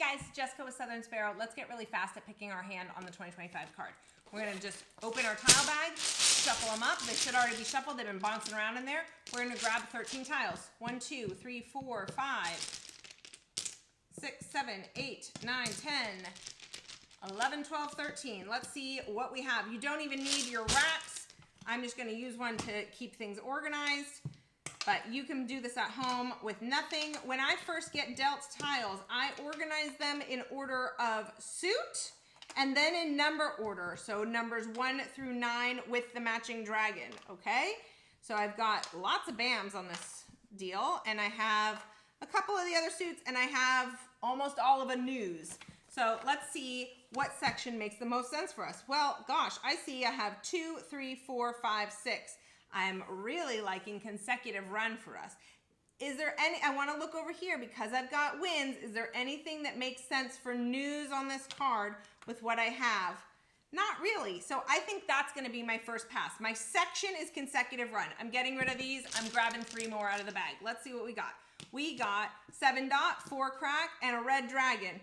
guys, Jessica with Southern Sparrow. Let's get really fast at picking our hand on the 2025 card. We're going to just open our tile bag, shuffle them up. They should already be shuffled. They've been bouncing around in there. We're going to grab 13 tiles. 1, 2, 3, 4, 5, 6, 7, 8, 9, 10, 11, 12, 13. Let's see what we have. You don't even need your racks. I'm just going to use one to keep things organized. But you can do this at home with nothing. When I first get dealt tiles, I organize them in order of suit and then in number order. So numbers 1 through 9 with the matching dragon, okay? So I've got lots of BAMs on this deal, and I have a couple of the other suits, and I have almost all of a news. So let's see what section makes the most sense for us. Well, gosh, I see I have 2, 3, 4, 5, 6. I'm really liking consecutive run for us. Is there any, I want to look over here because I've got wins. Is there anything that makes sense for news on this card with what I have? Not really. So I think that's going to be my first pass. My section is consecutive run. I'm getting rid of these. I'm grabbing 3 more out of the bag. Let's see what we got. We got 7 dot, 4 crack, and a red dragon.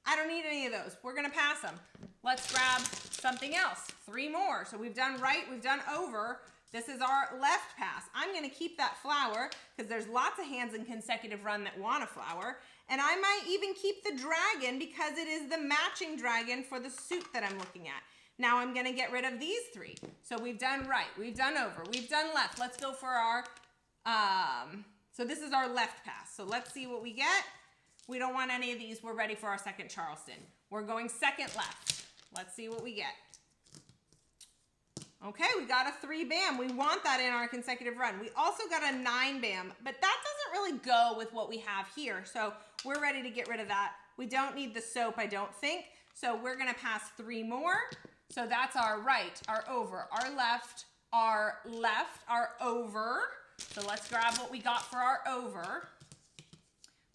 I don't need any of those. We're going to pass them. Let's grab something else. 3 more. So we've done right. We've done over. This is our left pass. I'm going to keep that flower because there's lots of hands in consecutive run that want a flower. And I might even keep the dragon because it is the matching dragon for the suit that I'm looking at. Now I'm going to get rid of these 3. So we've done right. We've done over. We've done left. Let's go for our, so this is our left pass. So let's see what we get. We don't want any of these. We're ready for our second Charleston. We're going second left. Let's see what we get. Okay, we got a 3 BAM. We want that in our consecutive run. We also got a 9 BAM, but that doesn't really go with what we have here. So we're ready to get rid of that. We don't need the soap, I don't think. So we're gonna pass 3 more. So that's our right, our over, our left, our over. So let's grab what we got for our over.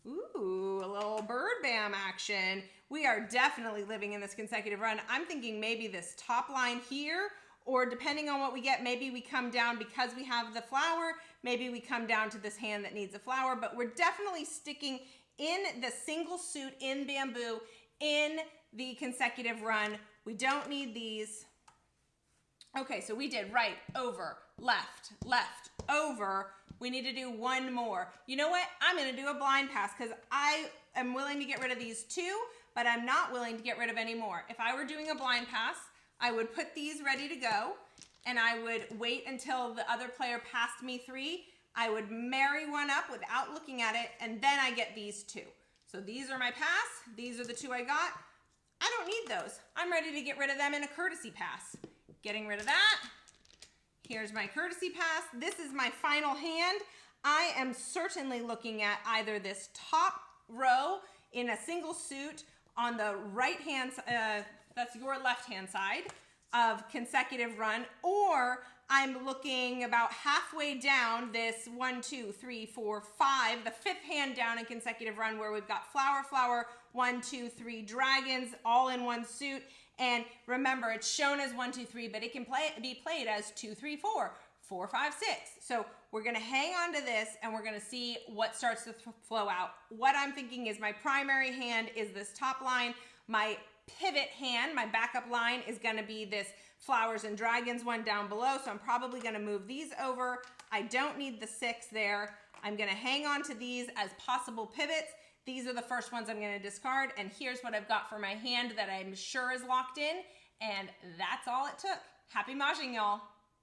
Ooh, a little bird BAM action. We are definitely living in this consecutive run. I'm thinking maybe this top line here, or depending on what we get, maybe we come down because we have the flower, maybe we come down to this hand that needs a flower, but we're definitely sticking in the single suit in bamboo in the consecutive run. We don't need these. Okay, so we did right, over, left, left, over. We need to do 1 more. You know what? I'm gonna do a blind pass because I am willing to get rid of these 2, but I'm not willing to get rid of any more. If I were doing a blind pass, I would put these ready to go, and I would wait until the other player passed me 3. I would marry one up without looking at it, and then I get these 2. So these are my pass. These are the 2 I got. I don't need those. I'm ready to get rid of them in a courtesy pass. Getting rid of that. Here's my courtesy pass. This is my final hand. I am certainly looking at either this top row in a single suit on the right hand side, that's your left-hand side of consecutive run, or I'm looking about halfway down this 1, 2, 3, 4, 5, the 5th hand down in consecutive run where we've got flower, flower, 1, 2, 3 dragons all in one suit. And remember, it's shown as 1, 2, 3, but it can be played as 2, 3, 4, 4, 5, 6. So we're gonna hang on to this and we're gonna see what starts to flow out. What I'm thinking is my primary hand is this top line. My pivot hand, my backup line, is gonna be this flowers and dragons one down below. So I'm probably gonna move these over. I don't need the 6 there. I'm gonna hang on to these as possible pivots. These are the first ones I'm gonna discard, and here's what I've got for my hand that I'm sure is locked in, and that's all it took. Happy Mahjong, y'all.